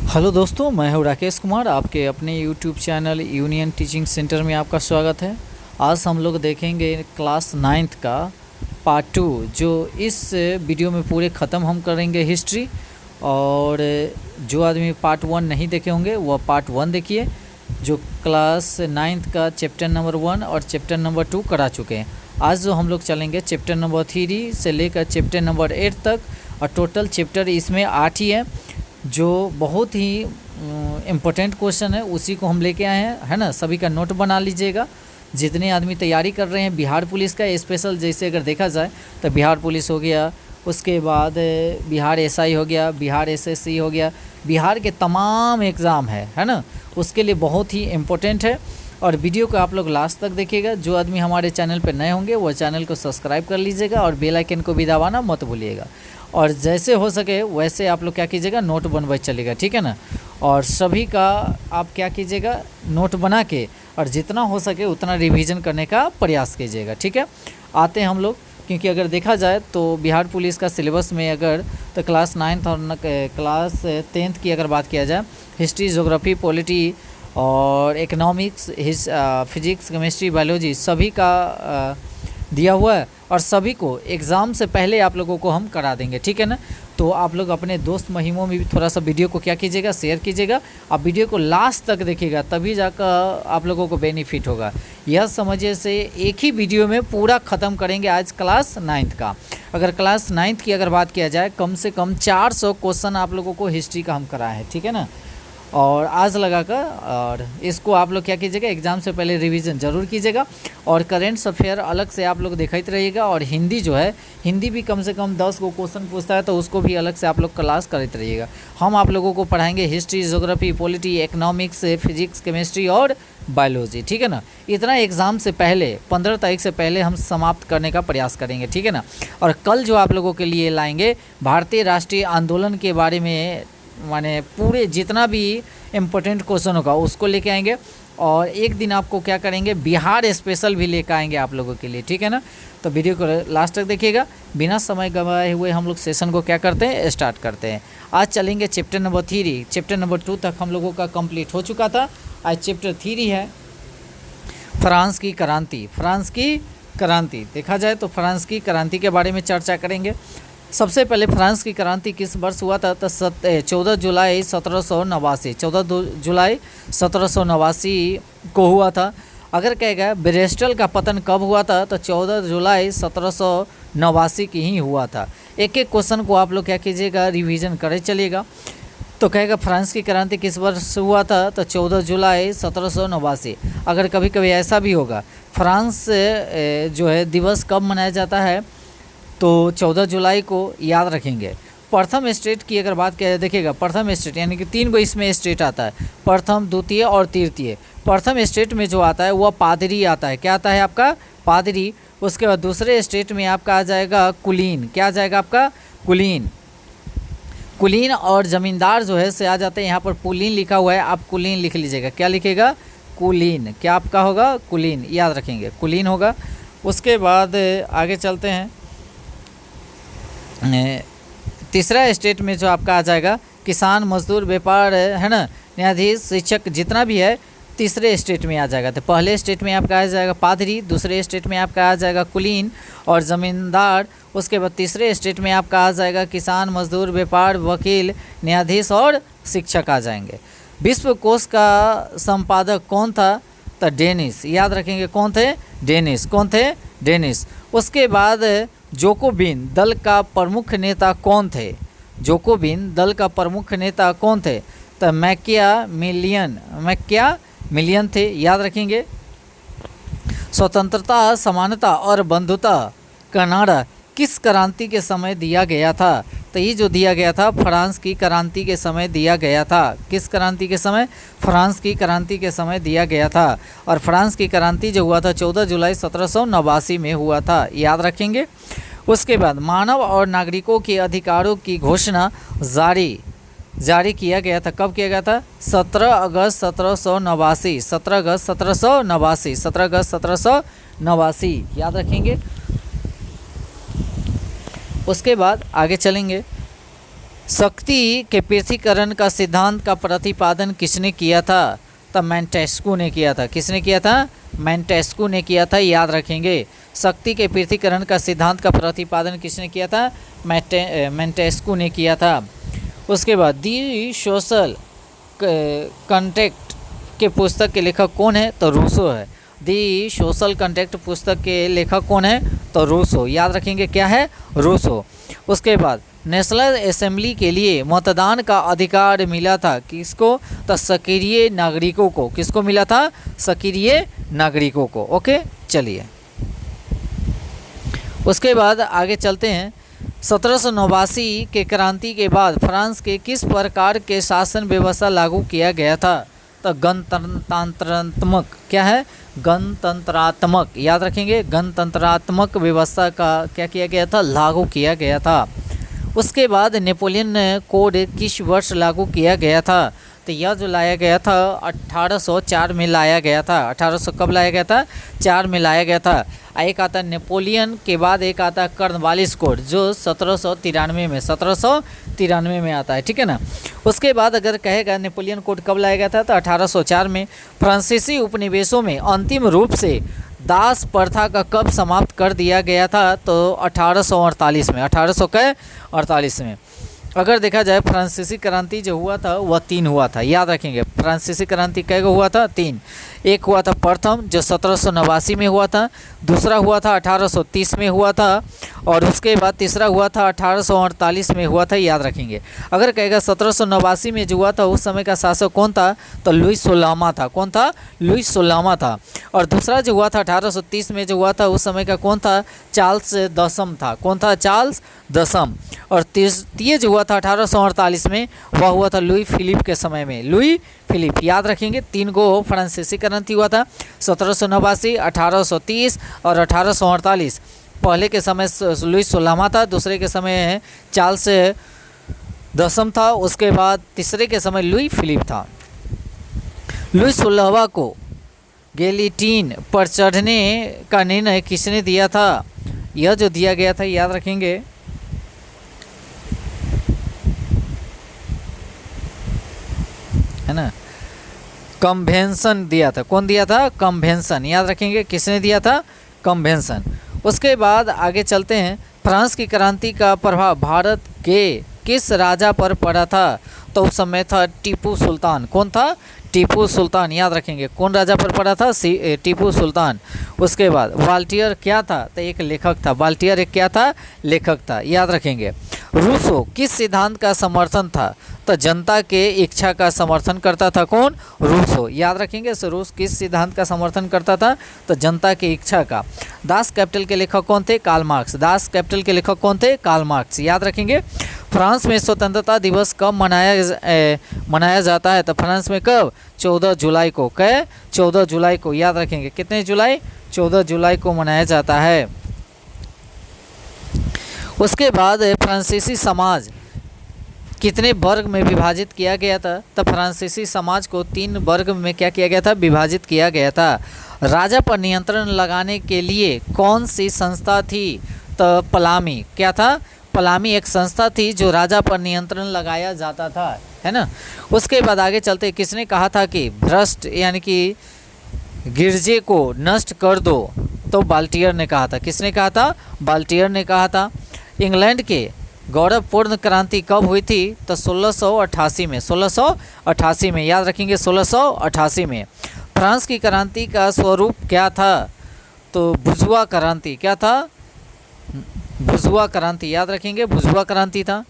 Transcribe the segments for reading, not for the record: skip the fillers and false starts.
Hello दोस्तों, मैं हूं राकेश कुमार। आपके अपने YouTube channel union teaching centre में आपका स्वागत है। आज हम लोग देखेंगे क्लास नाइन्थ का पार्ट 2, जो इस वीडियो में पूरे ख़त्म हम करेंगे हिस्ट्री। और जो आदमी पार्ट 1 नहीं देखे होंगे वह पार्ट 1 देखिए, जो क्लास नाइन्थ का चैप्टर नंबर 1 और चैप्टर नंबर 2 करा चुके हैं। आज जो हम लोग चलेंगे चैप्टर नंबर 3 से लेकर चैप्टर नंबर 8 तक, और टोटल चैप्टर इसमें 8 ही है। जो बहुत ही इम्पोर्टेंट क्वेश्चन है उसी को हम लेके आए हैं, है ना। सभी का नोट बना लीजिएगा। जितने आदमी तैयारी कर रहे हैं बिहार पुलिस का स्पेशल, जैसे अगर देखा जाए तो बिहार पुलिस हो गया, उसके बाद बिहार एसआई हो गया, बिहार एसएससी हो गया, बिहार के तमाम एग्ज़ाम है ना, उसके लिए बहुत ही इम्पोर्टेंट है। और वीडियो को आप लोग लास्ट तक देखिएगा। जो आदमी हमारे चैनल पर नए होंगे वो चैनल को सब्सक्राइब कर लीजिएगा और बेल आइकन को भी दबाना मत भूलिएगा। और जैसे हो सके वैसे आप लोग क्या कीजिएगा, नोट बनवाई चलेगा, ठीक है ना। और सभी का आप क्या कीजिएगा, नोट बना के और जितना हो सके उतना रिवीजन करने का प्रयास कीजिएगा, ठीक है। आते हैं हम लोग, क्योंकि अगर देखा जाए तो बिहार पुलिस का सिलेबस में अगर तो क्लास 9th और क्लास 10th की अगर बात किया जाए, हिस्ट्री, ज्योग्राफी, पॉलिटी और इकोनॉमिक्स, फिजिक्स, केमिस्ट्री, बायोलॉजी सभी का दिया हुआ है। और सभी को एग्ज़ाम से पहले आप लोगों को हम करा देंगे, ठीक है ना। तो आप लोग अपने दोस्त महिमों में भी थोड़ा सा वीडियो को क्या कीजिएगा, शेयर कीजिएगा। आप वीडियो को लास्ट तक देखिएगा, तभी जाकर आप लोगों को बेनिफिट होगा। यह समझिए से एक ही वीडियो में पूरा ख़त्म करेंगे आज क्लास 9th का। अगर क्लास 9th की अगर बात किया जाए, कम से कम 400 क्वेश्चन आप लोगों को हिस्ट्री का हम कराए हैं, ठीक है ना। और आज लगाकर और इसको आप लोग क्या कीजिएगा, एग्ज़ाम से पहले रिवीजन ज़रूर कीजिएगा। और करेंट्स अफेयर अलग से आप लोग देखते रहिएगा। और हिंदी जो है, हिंदी भी कम से कम 10 को क्वेश्चन पूछता है, तो उसको भी अलग से आप लोग क्लास करते रहिएगा। हम आप लोगों को पढ़ाएंगे history, geography, polity, economics, physics, chemistry और बायोलॉजी, ठीक है ना। इतना एग्ज़ाम से पहले 15 तारीख से पहले हम समाप्त करने का प्रयास करेंगे, ठीक है ना। और कल जो आप लोगों के लिए लाएंगे भारतीय राष्ट्रीय आंदोलन के बारे में, माने पूरे जितना भी इम्पोर्टेंट क्वेश्चन होगा उसको लेके आएंगे। और एक दिन आपको क्या करेंगे, बिहार स्पेशल भी लेकर आएंगे आप लोगों के लिए, ठीक है ना। तो वीडियो को लास्ट तक देखिएगा। बिना समय गंवाए हुए हम लोग सेशन को क्या करते हैं, स्टार्ट करते हैं। आज चलेंगे चैप्टर नंबर 3। चैप्टर नंबर 2 तक हम लोगों का कंप्लीट हो चुका था। आज चैप्टर 3 है फ्रांस की क्रांति। फ्रांस की क्रांति देखा जाए तो फ्रांस की क्रांति के बारे में चर्चा करेंगे। सबसे पहले फ्रांस की क्रांति किस वर्ष हुआ था, तो 14 जुलाई 1789। 14 जुलाई 1789 को हुआ था। अगर कहेगा ब्रेस्टल का पतन कब हुआ था, तो 14 जुलाई 1789 की ही हुआ था। एक एक क्वेश्चन को आप लोग क्या कीजिएगा, रिवीजन करे चलिएगा। तो कहेगा फ्रांस की क्रांति किस वर्ष हुआ था, तो 14 जुलाई 1789। अगर कभी कभी ऐसा भी होगा, फ्रांस जो है दिवस कब मनाया जाता है, तो 14 जुलाई को याद रखेंगे। प्रथम स्टेट की अगर बात किया जाए, देखिएगा प्रथम स्टेट यानी कि 3 गो इसमें स्टेट आता है, प्रथम, द्वितीय और तृतीय। प्रथम स्टेट में जो आता है वह पादरी आता है। क्या आता है आपका, पादरी। उसके बाद दूसरे स्टेट में आपका आ जाएगा कुलीन। क्या आ जाएगा आपका, कुलीन। कुलीन और ज़मींदार जो है से आ जाते हैं। यहाँ पर पुलीन लिखा हुआ है, आप कुलीन लिख लीजिएगा। क्या लिखेगा, कुलीन। क्या आपका होगा, कुलीन, याद रखेंगे, कुलीन होगा। उसके बाद आगे चलते हैं। तीसरा स्टेट में जो आपका आ जाएगा किसान, मजदूर, व्यापार, है ना, न्यायाधीश, शिक्षक, जितना भी है तीसरे स्टेट में आ जाएगा। तो पहले स्टेट में आपका आ जाएगा पादरी, दूसरे स्टेट में आपका आ जाएगा कुलीन और ज़मींदार। उसके बाद तीसरे स्टेट में आपका आ जाएगा किसान, मजदूर, व्यापार, वकील, न्यायाधीश और शिक्षक आ जाएंगे। विश्व कोश का संपादक कौन था, तो डेनिस। याद रखेंगे कौन थे, डेनिस। कौन थे, डेनिस। उसके बाद जोकोबिन दल का प्रमुख नेता कौन थे, जोकोबिन दल का प्रमुख नेता कौन थे, तो मैकियावेलियन थे। याद रखेंगे। स्वतंत्रता, समानता और बंधुता का नारा किस क्रांति के समय दिया गया था, तो ये जो दिया गया था फ्रांस की क्रांति के समय दिया गया था। किस क्रांति के समय, फ्रांस की क्रांति के समय दिया गया था। और फ्रांस की क्रांति जो हुआ था 14 जुलाई 1789 में हुआ था, याद रखेंगे। उसके बाद मानव और नागरिकों के अधिकारों की घोषणा जारी किया गया था। कब किया गया था, 17 अगस्त 1789। 17 अगस्त 1789। 17 अगस्त 1789, याद रखेंगे। उसके बाद आगे चलेंगे। शक्ति के पृथ्वीकरण का सिद्धांत का प्रतिपादन किसने किया था? तो मोंटेस्क्यू ने किया था। किसने किया था? मोंटेस्क्यू ने किया था, याद रखेंगे। शक्ति के पृथ्वीकरण का सिद्धांत का प्रतिपादन किसने किया था? मोंटेस्क्यू ने किया था। उसके बाद दी सोशल कॉन्ट्रैक्ट के पुस्तक के लेखक कौन है? तो रूसो है। दी सोशल कॉन्ट्रैक्ट पुस्तक के लेखक कौन है? तो रूसो, याद रखेंगे, क्या है? रूसो। उसके बाद नेशनल असेंबली के लिए मतदान का अधिकार मिला था किसको? तो सक्रिय नागरिकों को। किसको मिला था? सक्रिय नागरिकों को। ओके, चलिए उसके बाद आगे चलते हैं। 1789 के क्रांति के बाद फ्रांस के किस प्रकार के शासन व्यवस्था लागू किया गया था? तो गणतंत्रात्मक, क्या है? गणतंत्रात्मक, याद रखेंगे। गणतंत्रात्मक व्यवस्था का क्या किया गया था? लागू किया गया था। उसके बाद नेपोलियन कोड किस वर्ष लागू किया गया था? तो यह जो लाया गया था 1804 में लाया गया था। 1800 कब लाया गया था? 4 में लाया गया था। एक आता नेपोलियन के बाद एक आता कॉर्नवालिस कोड जो 1793 में आता है, ठीक है ना। उसके बाद अगर कहेगा नेपोलियन कोड कब लाया गया था? तो 1804 में। फ्रांसीसी उपनिवेशों में अंतिम रूप से दास प्रथा का कब समाप्त कर दिया गया था? तो 1848 में। 1848 में। अगर देखा जाए फ्रांसीसी क्रांति जो हुआ था वह 3 हुआ था, याद रखेंगे। फ्रांसीसी क्रांति कै गो हुआ था? 3। एक हुआ था प्रथम जो 1789 में हुआ था, दूसरा हुआ था 1830 में हुआ था, और उसके बाद तीसरा हुआ था 1848 में हुआ था, याद रखेंगे। अगर कहेगा 1789 में जो हुआ था उस समय का शासक कौन था? तो लुई 16वां था। कौन था? लुई 16वां था। और दूसरा जो हुआ था 1830 में जो हुआ था उस समय का कौन था? चार्ल्स 10 था। कौन था? चार्ल्स 10। और तृतीय जो हुआ था 1848 में वह हुआ था लुई फिलिप के समय में। लुई फिलिप, याद रखेंगे। 3 गो फ्रांसीसी क्रांति हुआ था, 1789, 1830 और 1848। पहले के समय लुई 16वां था, दूसरे के समय चार्ल्स 10 था, उसके बाद तीसरे के समय लुई फिलिप था। लुई 16वां को गिलोटिन पर चढ़ने का निर्णय किसने दिया था? यह जो दिया गया था, याद रखेंगे, है ना, कन्वेंशन दिया था। कौन दिया था? कन्वेंशन, याद रखेंगे। किसने दिया था? कन्वेंशन। उसके बाद आगे चलते हैं। फ्रांस की क्रांति का प्रभाव भारत के किस राजा पर पड़ा था? तो उस समय था टीपू सुल्तान। कौन था? टीपू सुल्तान, याद रखेंगे। कौन राजा पर पड़ा था? टीपू सुल्तान। उसके बाद वाल्टियर क्या था? तो एक लेखक था। वाल्टियर एक क्या था? लेखक था, याद रखेंगे। रूसो किस सिद्धांत का समर्थन था? तो जनता के इच्छा का समर्थन करता था। कौन? रूसो, याद रखेंगे। रूस किस सिद्धांत का समर्थन करता था? तो जनता की इच्छा का। दास कैपिटल के लेखक कौन थे? Karl Marx. दास कैपिटल के लेखक कौन थे? कार्ल मार्क्स, याद रखेंगे। फ्रांस में स्वतंत्रता दिवस कब मनाया जाता है? तो फ्रांस में कब? 14 जुलाई को। कै? 14 जुलाई को, याद रखेंगे। कितने जुलाई? 14 जुलाई को मनाया जाता है। उसके बाद फ्रांसीसी समाज कितने वर्ग में विभाजित किया गया था? तो फ्रांसीसी समाज को 3 वर्ग में क्या किया गया था? विभाजित किया गया था। राजा पर नियंत्रण लगाने के लिए कौन सी संस्था थी? तो पलामी, क्या था? पलामी एक संस्था थी जो राजा पर नियंत्रण लगाया जाता था, है ना। उसके बाद आगे चलते। किसने कहा था कि भ्रष्ट यानी कि गिरजे को नष्ट कर दो? तो वाल्टियर ने कहा था। किसने कहा था? वाल्टियर ने कहा था। इंग्लैंड के गौरवपूर्ण क्रांति कब हुई थी? तो 1688 में। 1688 में, याद रखेंगे। 1688 में। फ्रांस की क्रांति का स्वरूप क्या था? तो बुर्जुआ क्रांति। क्या था? बुर्जुआ क्रांति, याद रखेंगे। बुर्जुआ क्रांति था।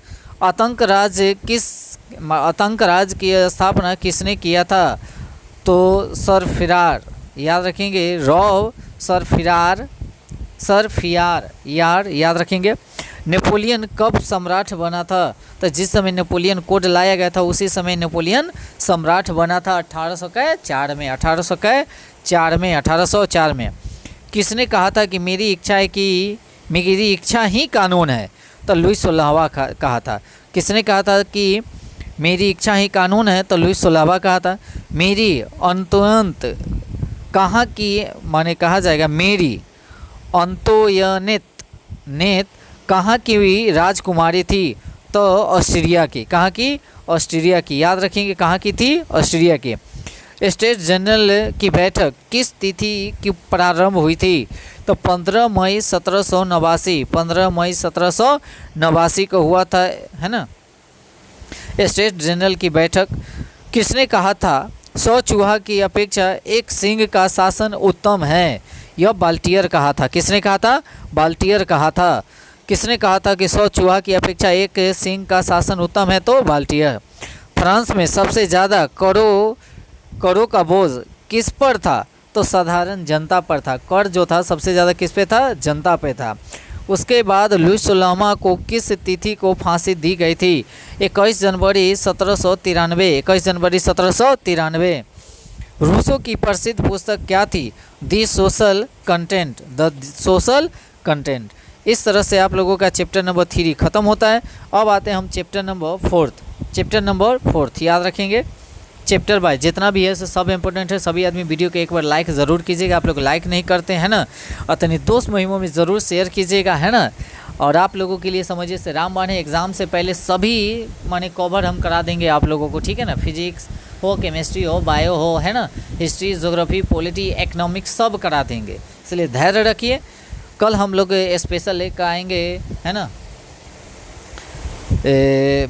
आतंक राज की स्थापना किसने किया था? तो सर फियार, याद रखेंगे। रॉ सर फियार, याद रखेंगे। नेपोलियन कब सम्राट बना था? तो जिस समय नेपोलियन कोड लाया गया था उसी समय नेपोलियन सम्राट बना था, 1804 में। 1804 में। किसने कहा था कि मेरी इच्छा ही कानून है? तो लुई 16वां कहा था। किसने कहा था कि मेरी इच्छा ही कानून है? तो लुई 16वां कहा था। मेरी अंतोयंत कहाँ की माने कहा जाएगा? मेरी अंतोयनेत कहाँ की राजकुमारी थी? तो ऑस्ट्रेलिया की। कहाँ की? ऑस्ट्रेलिया की। याद रखेंगे कहाँ की थी? ऑस्ट्रेलिया की। स्टेट जनरल की बैठक किस तिथि की प्रारंभ हुई थी? तो 15 मई 1789, 15 मई 1789 को हुआ था, है ना। स्टेट जनरल की बैठक। किसने कहा था 100 चूहा की अपेक्षा एक सिंह का शासन उत्तम है? यह बाल्टियर कहा था। किसने कहा था? बाल्टियर कहा था। किसने कहा था कि 100 चूहा की अपेक्षा एक सिंह का शासन उत्तम है? तो बाल्टियर। फ्रांस में सबसे ज़्यादा करों का बोझ किस पर था? तो साधारण जनता पर था। कर जो था सबसे ज़्यादा किस पे था? जनता पे था। उसके बाद लुई सुलामा को किस तिथि को फांसी दी गई थी? 21 जनवरी 1793, 21 जनवरी 1793। रूसो की प्रसिद्ध पुस्तक क्या थी? The social content, the social content. इस तरह से आप लोगों का चैप्टर नंबर 3 खत्म होता है। अब आते हैं हम चैप्टर नंबर 4। चैप्टर नंबर 4 याद रखेंगे, चैप्टर बाय जितना भी है सब इंपॉर्टेंट है। सभी आदमी वीडियो को एक बार लाइक ज़रूर कीजिएगा। आप लोग लाइक नहीं करते हैं ना, अपने दोस्त मुहिमों में ज़रूर शेयर कीजिएगा, है ना। और आप लोगों के लिए समझिए से रामबाण है, एग्ज़ाम से पहले सभी माने कवर हम करा देंगे आप लोगों को, ठीक है ना। फिजिक्स हो, केमिस्ट्री हो, बायो हो, है ना, हिस्ट्री, ज्योग्राफी, पॉलिटी, इकोनॉमिक्स सब करा देंगे। इसलिए धैर्य रखिए। कल हम लोग स्पेशल लेकर आएंगे, है ना,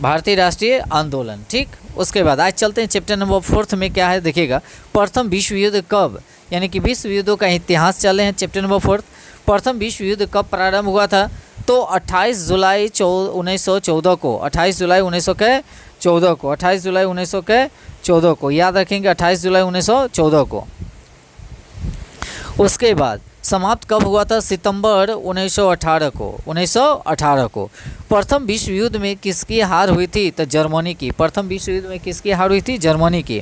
भारतीय राष्ट्रीय आंदोलन, ठीक। उसके बाद आज चलते हैं चैप्टर नंबर 4 में क्या है देखिएगा। प्रथम विश्व युद्ध कब, यानी कि विश्व युद्धों का इतिहास चल रहे हैं चैप्टर नंबर 4। प्रथम विश्व युद्ध कब प्रारंभ हुआ था? तो 28 जुलाई 1914 को, 28 जुलाई 1914 को, 28 जुलाई 1914 को। याद रखेंगे 28 जुलाई 1914 को। उसके बाद समाप्त कब हुआ था? सितंबर 1918 को, 1918 को। प्रथम विश्व युद्ध में किसकी हार हुई थी? तो जर्मनी की। प्रथम विश्व युद्ध में किसकी हार हुई थी? जर्मनी की।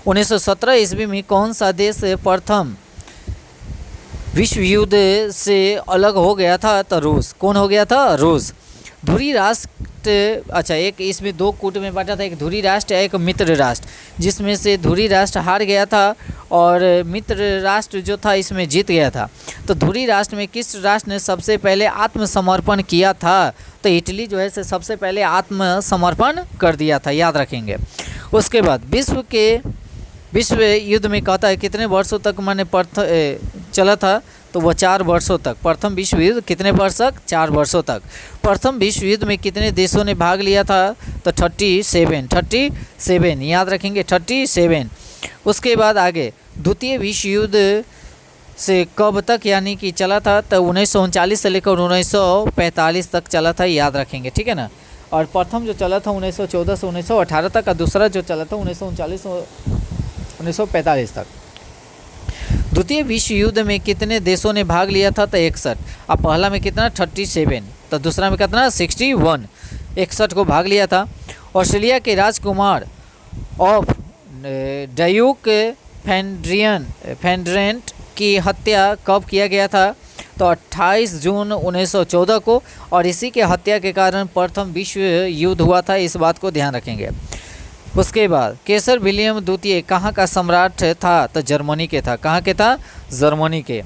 1917 ईस्वी में कौन सा देश प्रथम विश्व युद्ध से अलग हो गया था? तो रूस। कौन हो गया था? रूस। धुरी राष्ट्र, अच्छा, एक इसमें दो कूट में बांटा था, एक धुरी राष्ट्र एक मित्र राष्ट्र, जिसमें से धुरी राष्ट्र हार गया था और मित्र राष्ट्र जो था इसमें जीत गया था। तो धुरी राष्ट्र में किस राष्ट्र ने सबसे पहले आत्मसमर्पण किया था? तो इटली जो है से सबसे पहले आत्मसमर्पण कर दिया था, याद रखेंगे। उसके बाद विश्व युद्ध में कहता है कितने वर्षों तक मैंने चला था? तो वह 4 वर्षों तक। प्रथम विश्व युद्ध कितने वर्ष तक? 4 वर्षों तक। प्रथम विश्व युद्ध में कितने देशों ने भाग लिया था? तो 37, याद रखेंगे 37। उसके बाद आगे द्वितीय विश्व युद्ध से कब तक यानी कि चला था? तो 1939 से लेकर 1945 तक चला था, याद रखेंगे, ठीक है ना। और प्रथम जो चला था 1914 से 1918 तक, और दूसरा जो चला था 1939 से 1945 तक। द्वितीय विश्व युद्ध में कितने देशों ने भाग लिया था? तो 61। अब पहला में कितना? 37। तो दूसरा में कितना? 61, 61 को भाग लिया था। ऑस्ट्रेलिया के राजकुमार ऑफ ड्यूक फेडरेंट की हत्या कब किया गया था? तो 28 जून 1914 को। और इसी के हत्या के कारण प्रथम विश्व युद्ध हुआ था, इस बात को ध्यान रखेंगे। उसके बाद केसर विलियम द्वितीय कहाँ का सम्राट था? तो जर्मनी के था। कहाँ के था? जर्मनी के।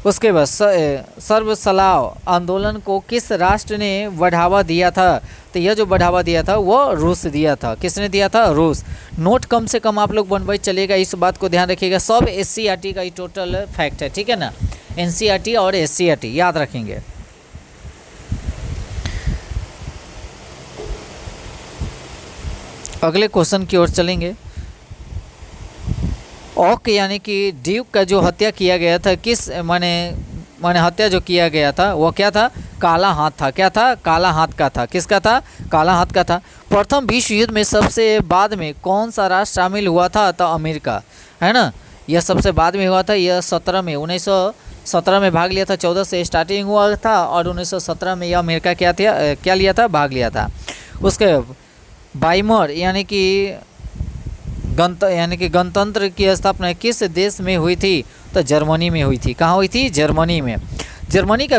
उसके बाद सर्वसलाव आंदोलन को किस राष्ट्र ने बढ़ावा दिया था? तो यह जो बढ़ावा दिया था वो रूस दिया था। किसने दिया था? रूस। नोट कम से कम आप लोग बनवाई चलेगा, इस बात को ध्यान रखिएगा। सब SCERT का ही टोटल फैक्ट है, ठीक है ना। NCERT और SCERT याद रखेंगे। अगले क्वेश्चन की ओर चलेंगे। ऑक यानी कि ड्यूक का जो हत्या किया गया था, किस माने हत्या जो किया गया था वो क्या था? काला हाथ था। क्या था? काला हाथ का था। किसका था? काला हाथ का था। प्रथम विश्व युद्ध में सबसे बाद में कौन सा राष्ट्र शामिल हुआ था? तो अमेरिका, है ना। यह सबसे बाद में हुआ था। यह 1917 में भाग लिया था। 14 से स्टार्टिंग हुआ था और 1917 में यह अमेरिका क्या लिया था? भाग लिया था। उसके वाइमर यानी कि गणतंत्र की स्थापना किस देश में हुई थी? तो जर्मनी में हुई थी। कहाँ हुई थी? जर्मनी में। जर्मनी का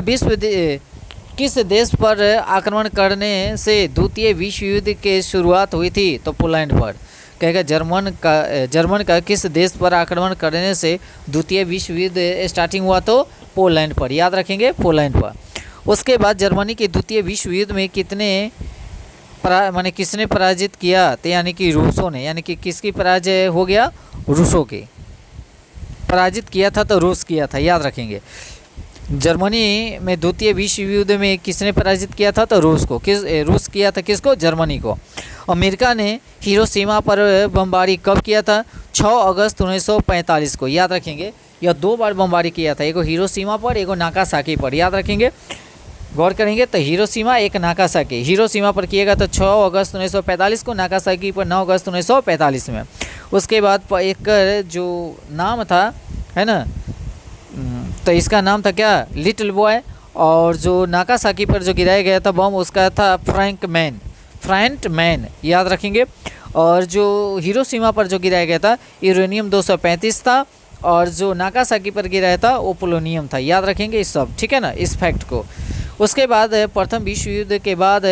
किस देश पर आक्रमण करने से द्वितीय विश्व युद्ध की शुरुआत हुई थी? तो पोलैंड पर। कहेगा जर्मन का किस देश पर आक्रमण करने से द्वितीय विश्व युद्ध स्टार्टिंग हुआ? तो पोलैंड पर। याद रखेंगे, पोलैंड पर। उसके बाद जर्मनी के द्वितीय विश्व युद्ध में कितने माने किसने पराजित किया, तो यानी कि रूसों ने, यानी कि किसकी पराजय हो गया, रूसों के पराजित किया था, तो रूस किया था, याद रखेंगे। जर्मनी में द्वितीय विश्व युद्ध में किसने पराजित किया था, तो रूस को। रूस किया था किसको, जर्मनी को। अमेरिका ने हिरोशिमा पर बमबारी कब किया था, 6 अगस्त 1945 को, याद रखेंगे। यह 2 बार बमबारी किया था, एगो हिरोशिमा पर, एगो नागासाकी पर, याद रखेंगे, गौर करेंगे। तो हिरोशिमा एक नागासाकी, हिरोशिमा पर किएगा तो 6 अगस्त 1945 को, नागासाकी पर 9 अगस्त 1945 में। उसके बाद एक जो नाम था, है ना, तो इसका नाम था क्या, लिटिल बॉय। और जो नागासाकी पर जो गिराया गया था बम, उसका था फ्रैंक मैन, याद रखेंगे। और जो हिरोशिमा पर जो गिराया गया था, यूरेनियम 235 था, और जो नागासाकी पर गिराया था वो पोलोनियम था, याद रखेंगे इस सब, ठीक है ना, इस फैक्ट को। उसके बाद प्रथम विश्व युद्ध के बाद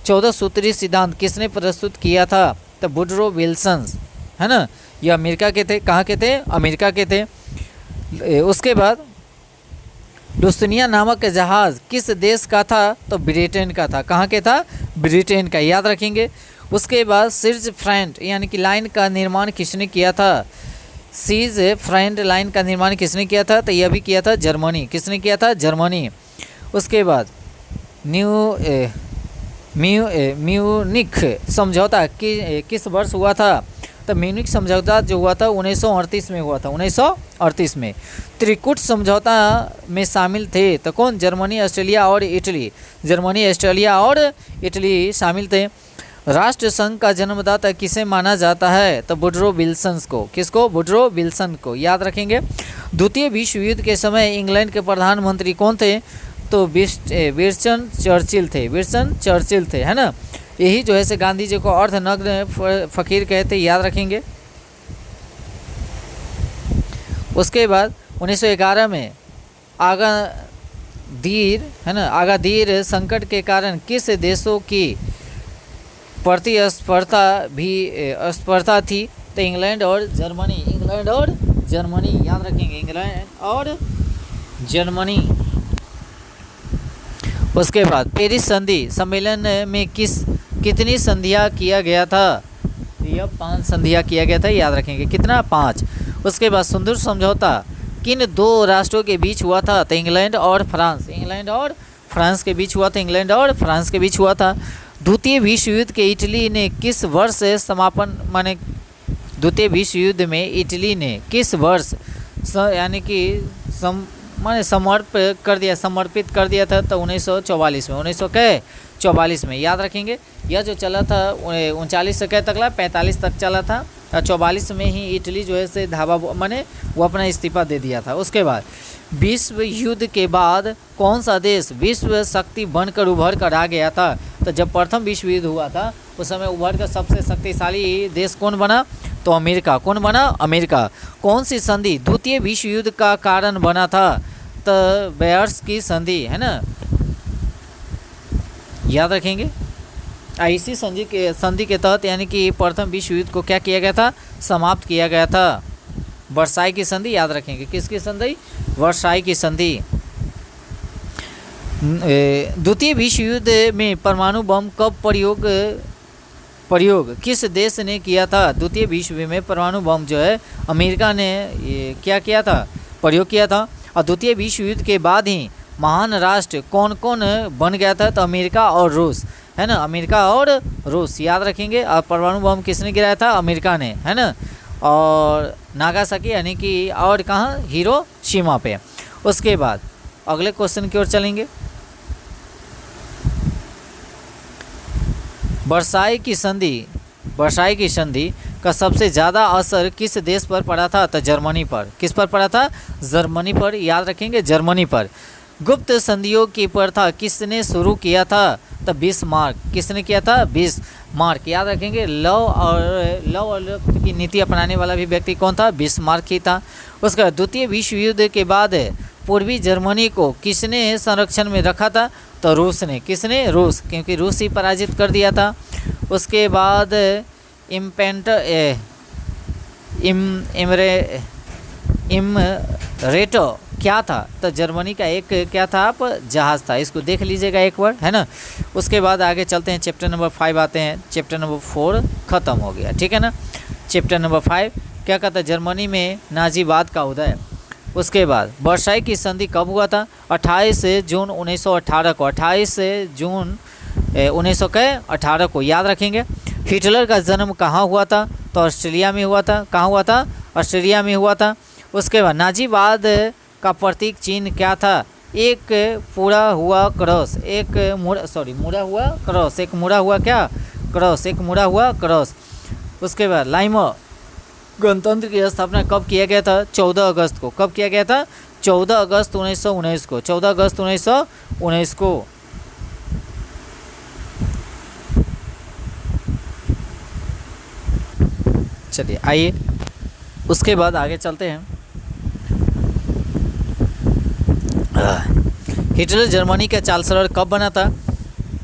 14 सूत्री सिद्धांत किसने प्रस्तुत किया था, तो वुडरो विल्सन, है ना, ये अमेरिका के थे। कहाँ के थे, अमेरिका के थे। उसके बाद लुस्तिनिया नामक जहाज़ किस देश का था, तो ब्रिटेन का था। कहाँ के था, ब्रिटेन का, याद रखेंगे। उसके बाद सीज फ्रेंड यानी कि लाइन का निर्माण किसने किया था, सीज फ्रेंड लाइन का निर्माण किसने किया था, तो यह भी किया था जर्मनी। किसने किया था, जर्मनी। उसके बाद म्यूनिख समझौता किस वर्ष हुआ था, तो म्यूनिख समझौता जो हुआ था 1938 में हुआ था, 1938 में। त्रिकूट समझौता में शामिल थे तो कौन, जर्मनी, ऑस्ट्रेलिया और इटली। जर्मनी, ऑस्ट्रेलिया और इटली शामिल थे। राष्ट्रसंघ का जन्मदाता किसे माना जाता है, तो वुडरो विल्सन को। किसको, वुडरो विल्सन को, याद रखेंगे। द्वितीय विश्व युद्ध के समय इंग्लैंड के प्रधानमंत्री कौन थे, तो विंस्टन चर्चिल थे, विंस्टन चर्चिल थे, है ना। यही जो है से गांधी जी को अर्धनग्न फकीर कहते, याद रखेंगे। उसके बाद 1911 में आगादीर, है ना, आगादीर संकट के कारण किस देशों की प्रतिस्पर्धा थी, तो इंग्लैंड और जर्मनी, इंग्लैंड और जर्मनी, याद रखेंगे, इंग्लैंड और जर्मनी। उसके बाद पेरिस संधि सम्मेलन में कितनी संधियाँ किया गया था, यह 5 संधियाँ किया गया था, याद रखेंगे, कितना, 5। उसके बाद सिंदूर समझौता किन 2 राष्ट्रों के बीच हुआ था, तो इंग्लैंड और फ्रांस, इंग्लैंड और फ्रांस के बीच हुआ था, इंग्लैंड और फ्रांस के बीच हुआ था। द्वितीय विश्व युद्ध के इटली ने किस वर्ष समापन, माने द्वितीय विश्व युद्ध में इटली ने किस वर्ष यानी कि समर्पित कर दिया था, तो 1944 में, 1944 में, याद रखेंगे। यह जो चला था 39 से तक 45 तक चला था, और 44 में ही इटली जो है से धावा माने वो अपना इस्तीफा दे दिया था। उसके बाद विश्व युद्ध के बाद कौन सा देश विश्व शक्ति बनकर उभर कर आ गया था, तो जब प्रथम विश्व युद्ध हुआ था उस समय उभर कर सबसे शक्तिशाली देश कौन बना, तो अमेरिका। कौन बना, अमेरिका। कौन सी संधि द्वितीय विश्व युद्ध का कारण बना था, तो बेयर्स की संधि, है ना, याद रखेंगे। इसी संधि के तहत यानी कि प्रथम विश्व युद्ध को क्या किया गया था, समाप्त किया गया था। वर्साई की संधि, याद रखेंगे, किसकी संधि, वर्साई की संधि। द्वितीय विश्व युद्ध में परमाणु बम कब प्रयोग किस देश ने किया था, द्वितीय विश्व में परमाणु बम जो है अमेरिका ने क्या किया था, प्रयोग किया था। और द्वितीय विश्व युद्ध के बाद ही महान राष्ट्र कौन कौन बन गया था, तो अमेरिका और रूस, है ना, अमेरिका और रूस, याद रखेंगे। और परमाणु बम किसने गिराया था, अमेरिका ने, है ना, और नागासाकी यानी कि और कहाँ, हिरोशिमा पे। उसके बाद अगले क्वेश्चन की ओर चलेंगे। वर्साई की संधि का सबसे ज़्यादा असर किस देश पर पड़ा था, तो जर्मनी पर। किस पर पड़ा था, जर्मनी पर, याद रखेंगे, जर्मनी पर। गुप्त संधियों की प्रथा किसने शुरू किया था, तो बिस्मार्क। किसने किया था, बिस्मार्क, याद रखेंगे। लव और की नीति अपनाने वाला भी व्यक्ति कौन था, बिस्मार्क ही था। उसका द्वितीय विश्व युद्ध के बाद पूर्वी जर्मनी को किसने संरक्षण में रखा था, तो रूस ने। किसने, रूस, क्योंकि रूस ही पराजित कर दिया था। उसके बाद इमरेटो क्या था, तो जर्मनी का एक क्या था आप, जहाज़ था। इसको देख लीजिएगा एक बार, है ना। उसके बाद आगे चलते हैं, चैप्टर नंबर 5 आते हैं। चैप्टर नंबर 4 ख़त्म हो गया, ठीक है ना। चैप्टर नंबर 5 क्या कहता है, जर्मनी में नाजीवाद का उदय। उसके बाद वर्साई की संधि कब हुआ था, 28 जून 1918 को, 28 जून 1918 को, याद रखेंगे। हिटलर का जन्म कहाँ हुआ था, तो ऑस्ट्रेलिया में हुआ था। कहाँ हुआ था, ऑस्ट्रेलिया में हुआ था। उसके बाद नाजीवाद का प्रतीक चिन्ह क्या था, एक पूरा हुआ क्रॉस, एक मुड़ा हुआ क्रॉस, एक मुड़ा हुआ क्या क्रॉस, एक मुड़ा हुआ क्रॉस। उसके बाद लाइमर गणतंत्र की स्थापना कब किया गया था, 14 अगस्त को। कब किया गया था, 14 अगस्त 1919 को, 14 अगस्त 1919 को। चलिए आइए उसके बाद आगे चलते हैं। हिटलर जर्मनी का चांसलर कब बना था,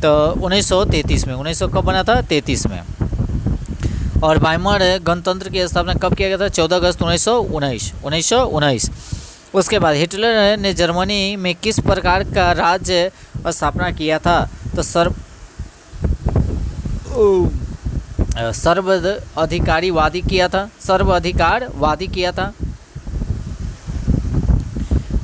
तो 1933 में। 1900 कब बना था, 33 में। और वाइमर गणतंत्र की स्थापना कब किया गया था, 14 अगस्त 1919। उसके बाद हिटलर ने जर्मनी में किस प्रकार का राज्य स्थापना किया था, तो सर्वाधिकारवादी किया था, सर्वाधिकारवादी किया था।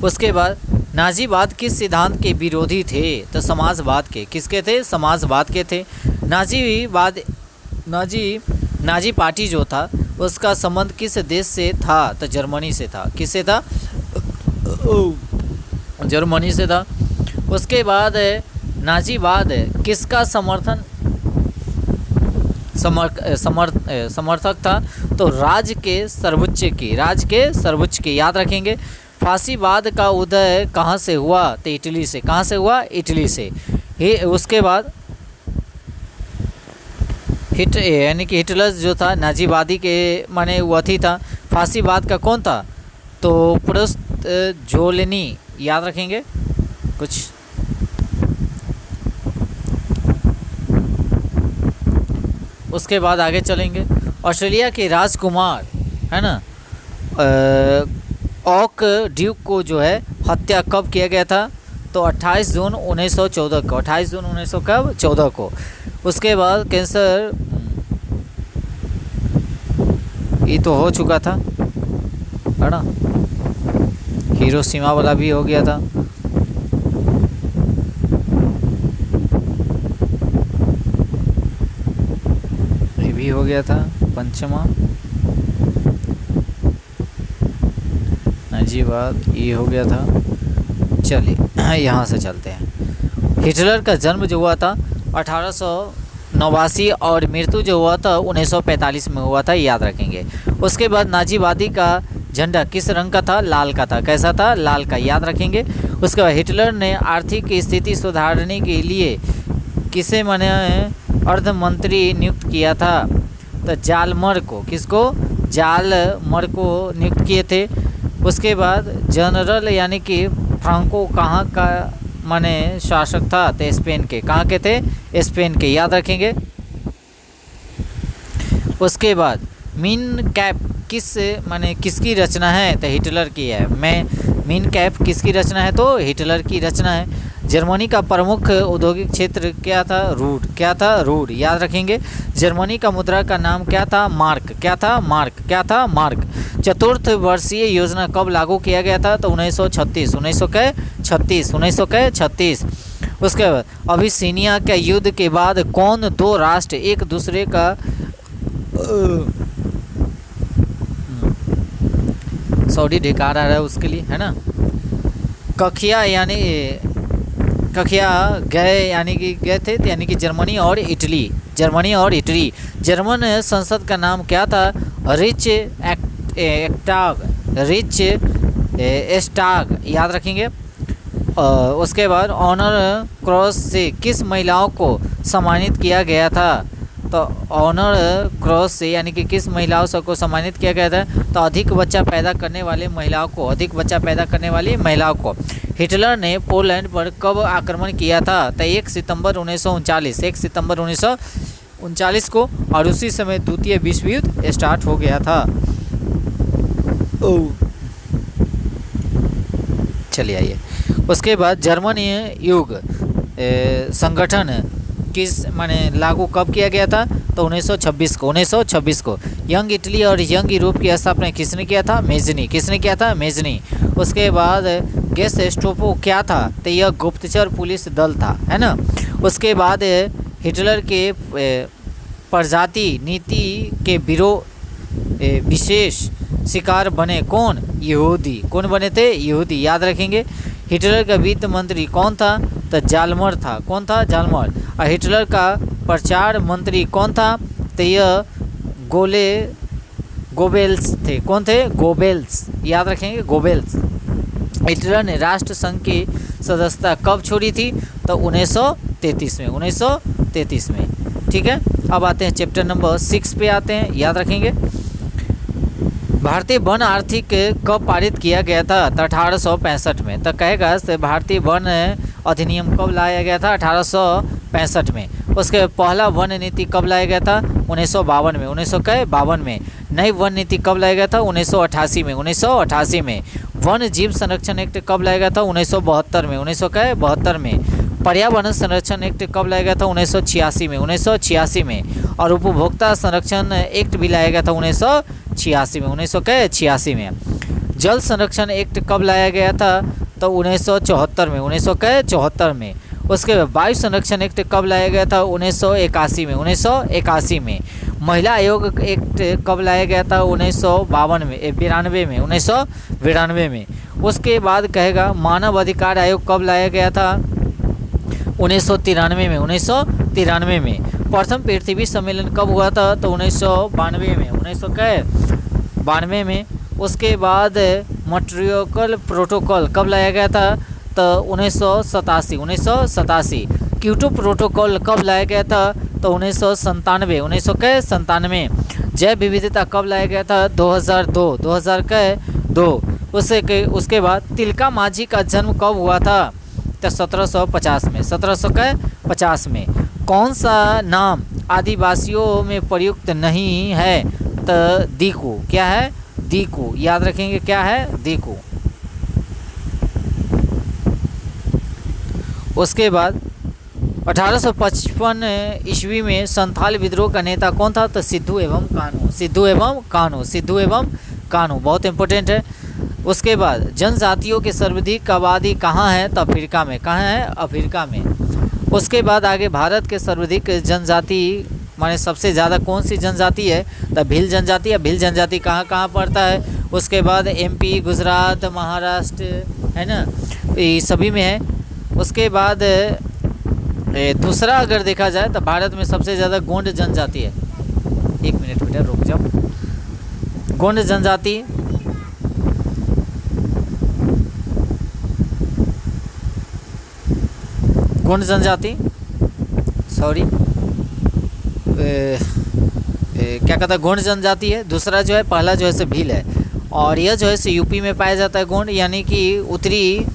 उसके बाद नाजीवाद किस सिद्धांत के विरोधी थे, तो समाजवाद के। किसके थे, समाजवाद के थे। नाजी पार्टी जो था उसका संबंध किस देश से था, तो जर्मनी से था। किससे था, जर्मनी से था। उसके बाद नाजीवाद किसका समर्थक था, तो राज्य के सर्वोच्च की, याद रखेंगे। फांसीवाद का उदय कहाँ से हुआ, तो इटली से। कहाँ से हुआ, इटली से। उसके बाद यानी कि हिटलर जो था नाजीवादी के माने वथी था। फांसीवाद का कौन था, तो जोलेनी, याद रखेंगे कुछ। उसके बाद आगे चलेंगे। ऑस्ट्रेलिया के राजकुमार, है ना, ऑक ड्यूक को जो है हत्या कब किया गया था, तो 28 जून 1914 को। 28 जून 1914 को। उसके बाद कैंसर, ये तो हो चुका था, है ना। हिरोशिमा वाला भी हो गया था। ये भी हो गया था, पंचमा नाजीवाद, ये हो गया था। चलिए यहाँ से चलते हैं। हिटलर का जन्म जो हुआ था 1889 और मृत्यु जो हुआ था 1945 में हुआ था, याद रखेंगे। उसके बाद नाजीवादी का झंडा किस रंग का था, लाल का था। कैसा था, लाल का, याद रखेंगे। उसके बाद हिटलर ने आर्थिक स्थिति सुधारने के लिए किसे माने अर्धमंत्री नियुक्त किया था, तो जालमर को। किसको, जालमर को नियुक्त किए थे। उसके बाद जनरल यानी कि फ्रांको कहाँ का माने शासक था, तो स्पेन के। कहाँ के थे, स्पेन के, याद रखेंगे। उसके बाद मीन कैप किसकी रचना है, तो हिटलर की है। मीन कैप किसकी रचना है, तो हिटलर की रचना है। जर्मनी का प्रमुख औद्योगिक क्षेत्र क्या था, रूड। क्या था, रूड, याद रखेंगे। जर्मनी का मुद्रा का नाम क्या था, मार्क। क्या था, मार्क। क्या था, मार्क। चतुर्थ वर्षीय योजना कब लागू किया गया था, तो 1936। 1936। उसके बाद अबिसिनिया के युद्ध के बाद कौन दो राष्ट्र एक दूसरे का सऊदी ढिकार आ रहा है उसके लिए, है ना। कखिया गए यानी कि गए थे, यानी कि जर्मनी और इटली। जर्मन संसद का नाम क्या था, रिच एस्टाग, याद रखेंगे। उसके बाद ऑनर क्रॉस से किस महिलाओं को सम्मानित किया गया था, तो ऑनर क्रॉस से यानी कि किस महिलाओं को सम्मानित किया गया था, तो अधिक बच्चा पैदा करने वाली महिलाओं को। हिटलर ने पोलैंड पर कब आक्रमण किया था, तो 1 सितंबर 1939 को, और उसी समय द्वितीय विश्व युद्ध स्टार्ट हो गया था। चलिए आइए। उसके बाद जर्मन युग संगठन किस माने लागू कब किया गया था? तो 1926 को। यंग इटली और यंग यूरोप की स्थापना किसने किया था? मेजनी। किसने किया था? मेजनी। उसके बाद गेस्टापो क्या था? तो यह गुप्तचर पुलिस दल था, है ना। उसके बाद हिटलर के प्रजाति नीति के विशेष शिकार बने कौन? यहूदी। कौन बने थे? यहूदी। याद रखेंगे। हिटलर का वित्त मंत्री कौन था? तो जालमर था। कौन था? जालमर। और हिटलर का प्रचार मंत्री कौन था? तो यह गोबेल्स थे। कौन थे? गोबेल्स। याद रखेंगे, गोबेल्स। हिटलर ने राष्ट्रसंघ की सदस्यता कब छोड़ी थी? तो 1933 में। 1933 में। ठीक है। अब आते हैं चैप्टर नंबर 6 पे आते हैं, याद रखेंगे। भारतीय वन आर्थिक कब पारित किया गया था? तो 1865 में। तो कहेगा भारतीय वन अधिनियम कब लाया गया था? 1865 में। उसके पहला वन नीति कब लाया गया था? 1952 में। 1952 में। नई वन नीति कब लाया गया था? 1988 में। 1988 में। वन जीव संरक्षण एक्ट कब लाया गया था? 1972 में। 1972 में। पर्यावरण संरक्षण एक्ट कब लाया गया था? 1986 में। 1986 में। और उपभोक्ता संरक्षण एक्ट भी लाया गया था 1986 में। 1986 में। जल संरक्षण एक्ट कब लाया गया था? तो 1974 में। 1974 में। उसके बाद वायु संरक्षण एक्ट कब लाया गया था? 1981 में। 1981 में। महिला आयोग एक्ट कब लाया गया था? 1992 में, 92 में। 1992 में। उसके बाद कहेगा मानव अधिकार आयोग कब लाया गया था? 1993 में। 1993 में। प्रथम पृथ्वी सम्मेलन कब हुआ था? तो 1992 में। 1992 में। उसके बाद मॉन्ट्रियल प्रोटोकॉल कब लाया गया था? तो 1987। 1987। क्योटो प्रोटोकॉल कब लाया गया था? तो 1997। 1997। जैव विविधता कब लाया गया था? 2002। 2002। उसके बाद तिलका माझी का जन्म कब हुआ था? तो 1750 में। 1750 में। कौन सा नाम आदिवासियों में प्रयुक्त नहीं है? तो दीकू। क्या है? दीकू। याद रखेंगे, क्या है? दीकू। उसके बाद 1855 ईस्वी में संथाल विद्रोह का नेता कौन था? तो सिद्धू एवं कान्हू। सिद्धू एवं कान्हू। सिद्धू एवं कान्हू बहुत इंपॉर्टेंट है। उसके बाद जनजातियों की सर्वाधिक आबादी कहाँ है? तो अफ्रीका में। कहाँ है? अफ्रीका में। उसके बाद आगे भारत के सर्वाधिक जनजाति माने सबसे ज़्यादा कौन सी जनजाति है? तो भील जनजाति। या भील जनजाति कहाँ कहाँ पड़ता है? उसके बाद MP, गुजरात, महाराष्ट्र, है ना, ये सभी में है। उसके बाद दूसरा अगर देखा जाए तो भारत में सबसे ज़्यादा गोंड जनजाति है। एक मिनट बेटा रुक जाओ। गोंड जनजाति, गोंड जनजाति, सॉरी क्या कहता है, गोंड जनजाति है। दूसरा जो है, पहला जो है से भील है। और यह जो है से यूपी में पाया जाता है गोंड, यानी कि उत्तरी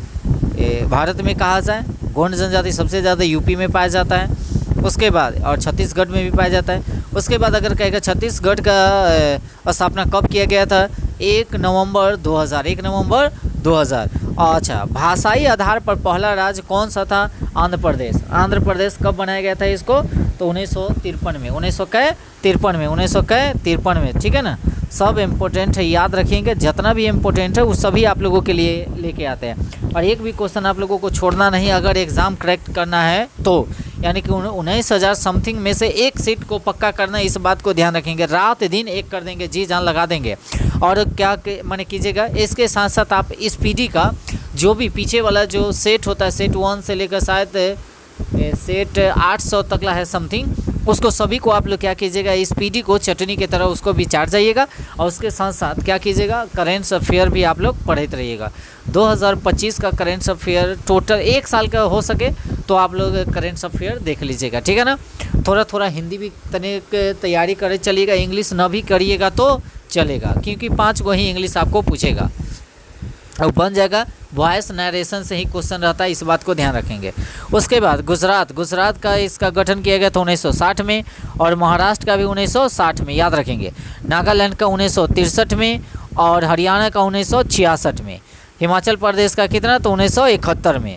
भारत में कहा जाए गोंड जनजाति सबसे ज़्यादा यूपी में पाया जाता है। उसके बाद और छत्तीसगढ़ में भी पाया जाता है। उसके बाद अगर कहेगा छत्तीसगढ़ का स्थापना कब किया गया था? 1 नवंबर 2000। 1 नवंबर 2000। अच्छा, भाषाई आधार पर पहला राज्य कौन सा था? आंध्र प्रदेश। आंध्र प्रदेश कब बनाया गया था इसको? तो 1953 में। 1953 में। ठीक है ना। सब इम्पोर्टेंट है, याद रखेंगे। जितना भी इम्पोर्टेंट है वो सभी आप लोगों के लिए लेके आते हैं। और एक भी क्वेश्चन आप लोगों को छोड़ना नहीं अगर एग्ज़ाम करेक्ट करना है तो, यानी कि 19,000 समथिंग में से एक सीट को पक्का करना, इस बात को ध्यान रखेंगे। रात दिन एक कर देंगे, जी जान लगा देंगे। और क्या माने कीजिएगा, इसके साथ साथ आप इस PD का जो भी पीछे वाला जो सेट होता है, सेट 1 से लेकर शायद सेट 800 तकला है समथिंग, उसको सभी को आप लोग क्या कीजिएगा, इस PD को चटनी की तरह उसको भी चाट जाइएगा। और उसके साथ साथ क्या कीजिएगा, करेंट अफेयर भी आप लोग पढ़ते रहिएगा। 2025 का करेंट अफेयर टोटल 1 साल का हो सके तो आप लोग करेंट अफेयर देख लीजिएगा। ठीक है ना। थोड़ा थोड़ा हिंदी भी तनिक तैयारी करे चलिएगा, इंग्लिश न भी करिएगा तो चलेगा, क्योंकि 5 को ही इंग्लिश आपको पूछेगा और बन जाएगा। वॉइस नरेशन से ही क्वेश्चन रहता है, इस बात को ध्यान रखेंगे। उसके बाद गुजरात का इसका गठन किया गया था 1960 में, और महाराष्ट्र का भी 1960 में, याद रखेंगे। नागालैंड का 1963 में, और हरियाणा का 1966 में। हिमाचल प्रदेश का कितना, तो 1971 में,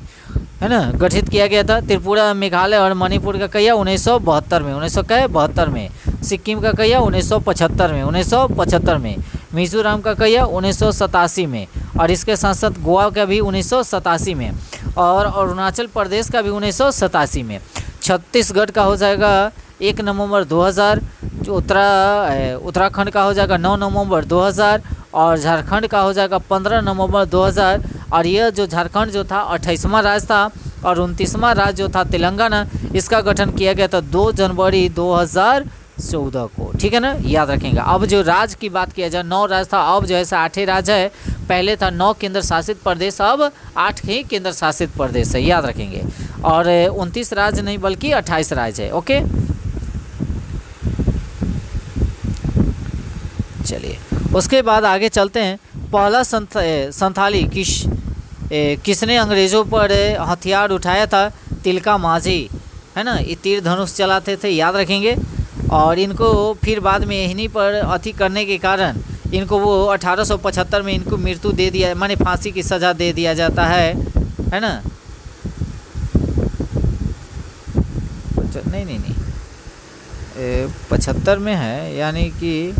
है ना, गठित किया गया था। त्रिपुरा, मेघालय और मणिपुर का कहिया 1972 में, 1972 में। सिक्किम का कहिया 1975 में, 1975 में। मिजोरम का कहिया 1987 में, और इसके साथ साथ गोवा का भी 1987 में, और अरुणाचल प्रदेश का भी 1987 में। छत्तीसगढ़ का हो जाएगा 1 नवंबर 2000, जो उत्तराखंड का हो जाएगा 9 नवंबर 2000, और झारखंड का हो जाएगा 15 नवंबर 2000। और यह जो झारखंड जो था 28वां राज्य था, और 29वां राज्य जो था तेलंगाना, इसका गठन किया गया था 2 जनवरी 2014 को। ठीक है ना, याद रखेंगे। अब जो राज्य की बात किया जाए, 9 राज्य था, अब जो है 8 राज्य है। पहले था 9 केंद्र शासित प्रदेश, अब 8 ही केंद्र शासित प्रदेश है, याद रखेंगे। और 29 राज्य नहीं बल्कि 28 राज्य है। ओके, चलिए उसके बाद आगे चलते हैं। पहला संथाली किसने अंग्रेज़ों पर हथियार उठाया था? तिलका माझी, है ना, ये तीर धनुष चलाते थे, याद रखेंगे। और इनको फिर बाद में इन्हीं पर अति करने के कारण इनको वो 1875 में इनको मृत्यु दे दिया, माने फांसी की सज़ा दे दिया जाता है ना। नहीं 75 में है, यानी कि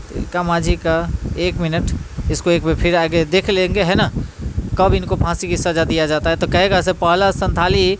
तिलका माझी का, 1 मिनट, इसको एक बार फिर आगे देख लेंगे, है ना, कब इनको फांसी की सज़ा दिया जाता है। तो कहेगा से पहला संथाली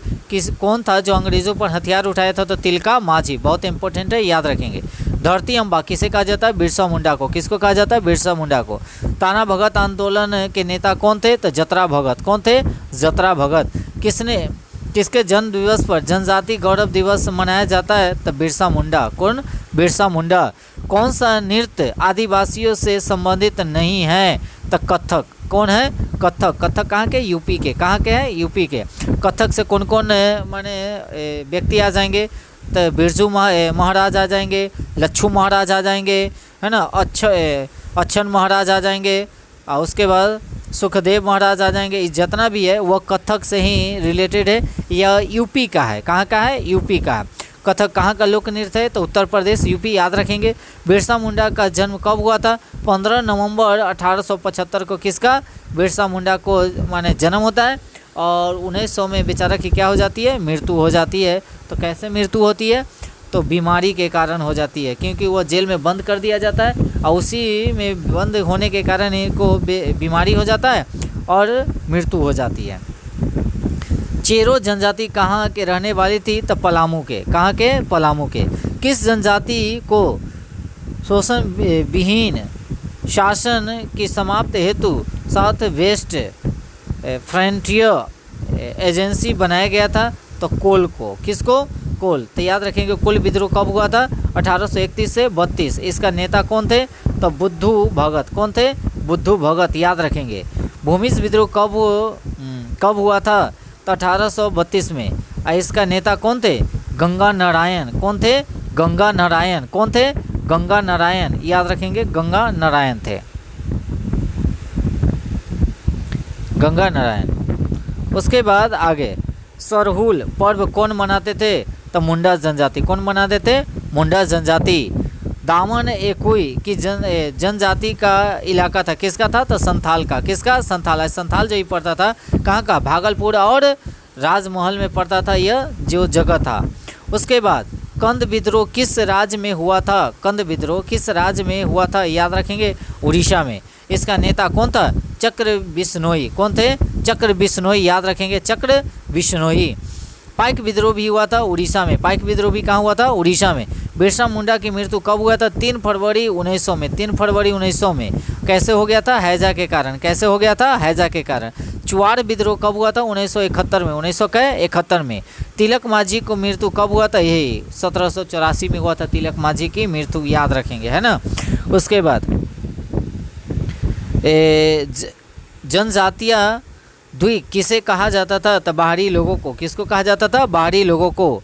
कौन था जो अंग्रेज़ों पर हथियार उठाया था? तो तिलका माझी, बहुत इंपॉर्टेंट है, याद रखेंगे। धरती अम्बा किसे कहा जाता है? बिरसा मुंडा को। किसको कहा जाता है? बिरसा मुंडा को। ताना भगत आंदोलन के नेता कौन थे? तो जतरा भगत। कौन थे? जतरा भगत। किसके जन्म दिवस पर जनजाति गौरव दिवस मनाया जाता है? तो बिरसा मुंडा। कौन? बिरसा मुंडा। कौन सा नृत्य आदिवासियों से संबंधित नहीं है? तो कथक। कौन है? कथक। कथक कहाँ के? यूपी के। कहाँ के हैं? यूपी के। कथक से कौन कौन माने व्यक्ति आ जाएंगे? तो बिरजू महाराज आ जाएंगे, लच्छू महाराज आ जाएंगे, है ना, अच्छन महाराज आ जाएंगे, और उसके बाद सुखदेव महाराज आ जाएंगे। इस जितना भी है वह कथक से ही रिलेटेड है। यह यूपी का है। कहाँ का है? यूपी का है। कथक कहाँ का लोक नृत्य है? तो उत्तर प्रदेश, यूपी, याद रखेंगे। बिरसा मुंडा का जन्म कब हुआ था? 15 नवंबर 1875 को। किसका? बिरसा मुंडा को माने जन्म होता है, और 1900 में बेचारा की क्या हो जाती है? मृत्यु हो जाती है। तो कैसे मृत्यु होती है? तो बीमारी के कारण हो जाती है, क्योंकि वह जेल में बंद कर दिया जाता है, और उसी में बंद होने के कारण इनको बीमारी हो जाता है और मृत्यु हो जाती है। चेरो जनजाति कहाँ के रहने वाली थी? तो पलामू के। कहाँ के? पलामू के। किस जनजाति को शोषण विहीन शासन की समाप्त हेतु साउथ वेस्ट फ्रंटियर एजेंसी बनाया गया था? तो कोल को। किसको? कोल। तो याद रखेंगे कोल विद्रोह कब हुआ था? 1831 से 32। इसका नेता कौन थे? तो बुद्धू भगत। कौन थे? बुद्धू भगत, याद रखेंगे। भूमिज विद्रोह कब हुआ था? तो 1832 में। और इसका नेता कौन थे? गंगा नारायण। कौन थे? गंगा नारायण। कौन थे? गंगा नारायण, याद रखेंगे, गंगा नारायण थे, गंगा नारायण। उसके बाद आगे सरहुल पर्व कौन मनाते थे? तो मुंडा जनजाति। कौन मनाते थे? मुंडा जनजाति। दामन एकुई की जनजाति का इलाका था। किसका था? तो संथाल का। किसका? संथाल। संथाल जो ही पड़ता था कहाँ का? भागलपुर और राजमहल में पड़ता था यह जो जगह था। उसके बाद कंद विद्रोह किस राज्य में हुआ था? कंद विद्रोह किस राज्य में हुआ था? याद रखेंगे, उड़ीसा में। इसका नेता कौन था? चक्र बिश्नोई। कौन थे? चक्र बिश्नोई, याद रखेंगे, चक्र बिश्नोई। पाइक विद्रोह भी हुआ था उड़ीसा में। पाइक विद्रोह भी कहाँ हुआ था? उड़ीसा में। बिरसा मुंडा की मृत्यु कब हुआ था? 3 फरवरी 1900 में। 3 फरवरी 1900 में। कैसे हो गया था? हैजा के कारण। कैसे हो गया था? हैजा के कारण। चुआड़ विद्रोह कब हुआ था? 1971 में। 1971 में। तिलक माझी को मृत्यु कब हुआ था? यही 1784 में हुआ था तिलक माझी की मृत्यु, याद रखेंगे, है ना। उसके बाद जनजातीय द्वीप किसे कहा जाता था? तो बाहरी लोगों को। किसको कहा जाता था? बाहरी लोगों को।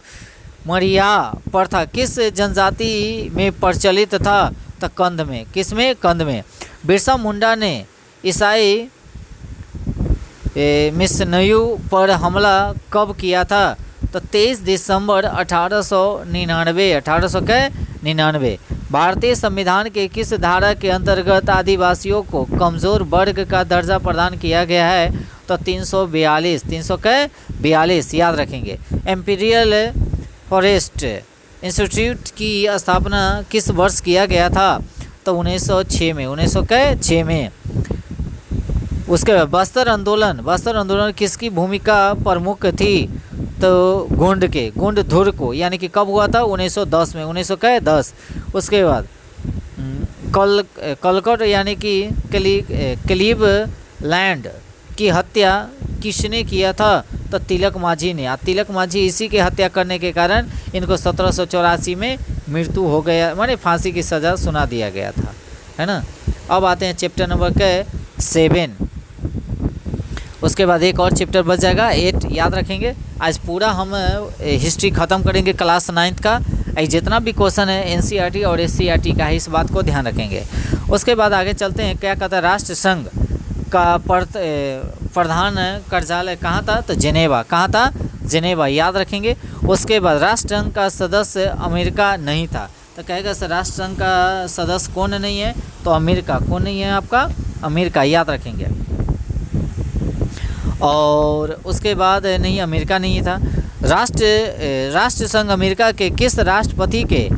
मरिया प्रथा किस जनजाति में प्रचलित था? तो कंद में। किस में? कंद में। बिरसा मुंडा ने ईसाई मिशनरियों पर हमला कब किया था? तो 23 दिसंबर 1899। 1899। भारतीय संविधान के किस धारा के अंतर्गत आदिवासियों को कमजोर वर्ग का दर्जा प्रदान किया गया है? तो 342 342 याद रखेंगे। एम्पीरियल फॉरेस्ट इंस्टीट्यूट की स्थापना किस वर्ष किया गया था? तो 1906 में 1906 में। उसके बाद बस्तर आंदोलन किसकी भूमिका प्रमुख थी? तो गुंडधुर को, यानी कि कब हुआ था? 1910 में 1910। उसके बाद कलकट यानी कि क्लीवलैंड की हत्या किसने किया था? तो तिलक माझी ने। तिलक माझी इसी के हत्या करने के कारण इनको 1784 में मृत्यु हो गया, माने फांसी की सज़ा सुना दिया गया था, है ना। अब आते हैं चैप्टर नंबर 7। उसके बाद एक और चैप्टर बच जाएगा 8, याद रखेंगे। आज पूरा हम हिस्ट्री ख़त्म करेंगे क्लास 9 का। जितना भी क्वेश्चन है एनसीईआरटी और एससीईआरटी का है, इस बात को ध्यान रखेंगे। उसके बाद आगे चलते हैं। क्या कहता है? राष्ट्र संघ का प्रधान कार्यालय कहाँ था? तो जेनेवा। कहाँ था? जेनेवा, याद रखेंगे। उसके बाद राष्ट्र संघ का सदस्य अमेरिका नहीं था, तो कहेगा सर राष्ट्र संघ का सदस्य कौन नहीं है? तो अमेरिका। कौन नहीं है आपका? अमेरिका, याद रखेंगे। और उसके बाद नहीं, अमेरिका नहीं था। राष्ट्र संघ अमेरिका के किस राष्ट्रपति के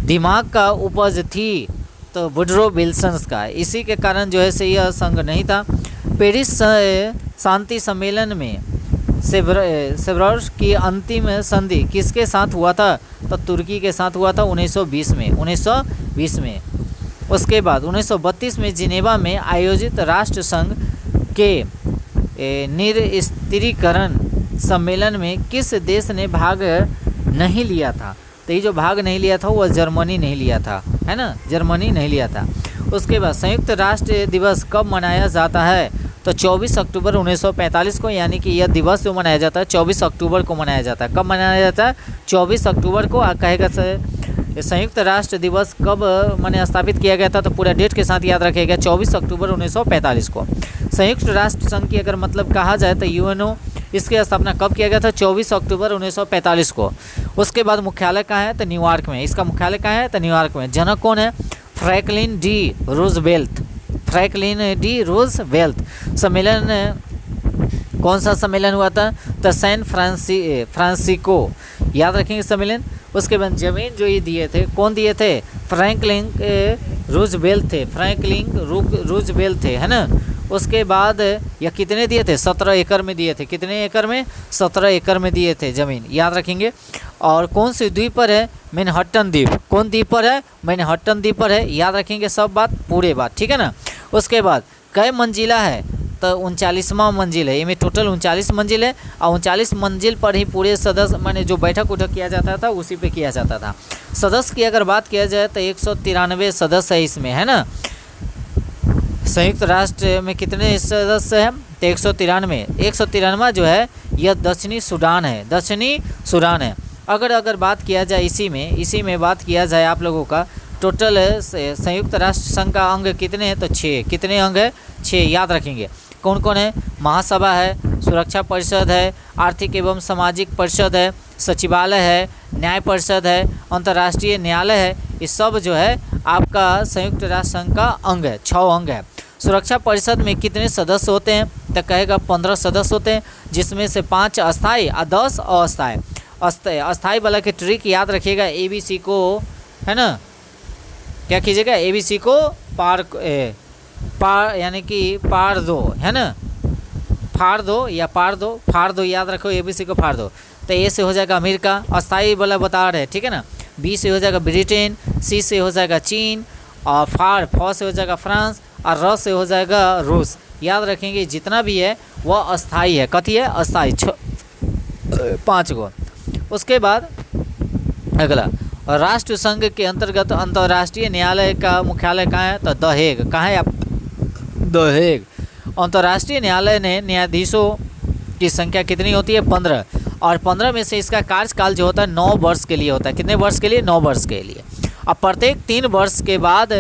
दिमाग का उपज थी? तो वुडरो विल्सन का। इसी के कारण जो है से यह संघ नहीं था। पेरिस शांति सम्मेलन में सेवर्स की अंतिम संधि किसके साथ हुआ था? तो तुर्की के साथ हुआ था 1920 में 1920 में। उसके बाद 1932 में जिनेवा में आयोजित राष्ट्र संघ के निरस्त्रीकरण सम्मेलन में किस देश ने भाग नहीं लिया था? तो ये जो भाग नहीं लिया था वह जर्मनी नहीं लिया था, है ना, जर्मनी नहीं लिया था। उसके बाद संयुक्त राष्ट्र दिवस कब मनाया जाता है? तो 24 अक्टूबर 1945 को, यानी कि यह दिवस जो मनाया जाता है 24 अक्टूबर को मनाया जाता है। कब मनाया जाता है? 24 अक्टूबर को। कहेगा संयुक्त राष्ट्र दिवस कब मैंने स्थापित किया गया था? तो पूरा डेट के साथ याद रखिएगा, 24 अक्टूबर 1945 को। संयुक्त राष्ट्र संघ की अगर मतलब कहा जाए तो यूएनओ, इसकी स्थापना कब किया गया था? 24 अक्टूबर 1945 को। उसके बाद मुख्यालय कहाँ है? तो न्यूयॉर्क में। इसका मुख्यालय कहाँ है? तो न्यूयॉर्क में। जनक कौन है? Franklin D Roosevelt. सम्मेलन कौन सा सम्मेलन हुआ था? तो सैन फ्रांसिस्को, याद रखेंगे सम्मेलन। उसके बाद जमीन जो ये दिए थे, कौन दिए थे? फ्रैंकलिन रूजवेल्ट थे, है ना। उसके बाद यह कितने दिए थे? 17 एकड़ में दिए थे। कितने एकड़ में? 17 एकड़ में दिए थे ज़मीन, याद रखेंगे। और कौन सी द्वीप पर है? मैनहट्टन द्वीप। कौन द्वीप पर है? मैनहट्टन द्वीप पर है, याद रखेंगे सब बात, पूरे बात, ठीक है ना। उसके बाद कई मंजिला है? तो 39वां मंजिल है। इनमें टोटल 39 मंजिल है और 39 मंजिल पर ही पूरे सदस्य माने जो बैठक उठक किया जाता था उसी पे किया जाता था। सदस्य की अगर बात किया जाए तो 193 सदस्य है इसमें, है ना। संयुक्त राष्ट्र में कितने सदस्य हैं? तो 193। 193वां जो है यह दक्षिणी सूडान है। अगर बात किया जाए इसी में बात किया जाए आप लोगों का टोटल संयुक्त राष्ट्र संघ का अंग कितने हैं? तो 6। कितने अंग है? 6, याद रखेंगे। कौन कौन है? महासभा है, सुरक्षा परिषद है, आर्थिक एवं सामाजिक परिषद है, सचिवालय है, न्याय परिषद है, अंतर्राष्ट्रीय न्यायालय है। ये सब जो है आपका संयुक्त राष्ट्र संघ का अंग है, 6 अंग है। सुरक्षा परिषद में कितने सदस्य होते हैं? तो कहेगा 15 सदस्य होते हैं, जिसमें से 5 अस्थायी और 10 अस्थायी। अस्थायी वाला के ट्रिक याद रखिएगा, ABC को, है ना, क्या कीजिएगा? ABC को पार यानी कि पार दो, है ना, फाड़ दो या पार दो, फाड़ दो, याद रखो, ABC को फाड़ दो। तो A से हो जाएगा अमेरिका, अस्थायी वाला बता रहे, ठीक है ना। B से हो जाएगा ब्रिटेन, C से हो जाएगा चीन, और फ से हो जाएगा फ्रांस, और र से हो जाएगा रूस। याद रखेंगे जितना भी है वह अस्थाई है। कथी है? अस्थाई। 5 गो। उसके बाद अगला, राष्ट्र संघ के अंतर्गत अंतर्राष्ट्रीय न्यायालय का मुख्यालय कहाँ है? तो द हेग। कहाँ है आप? The Hague. अंतर्राष्ट्रीय न्यायालय ने न्यायाधीशों की संख्या कितनी होती है? 15, और 15 में से इसका कार्यकाल जो होता है 9 वर्ष के लिए होता है। कितने वर्ष के लिए? 9 वर्ष के लिए। अब प्रत्येक 3 वर्ष के बाद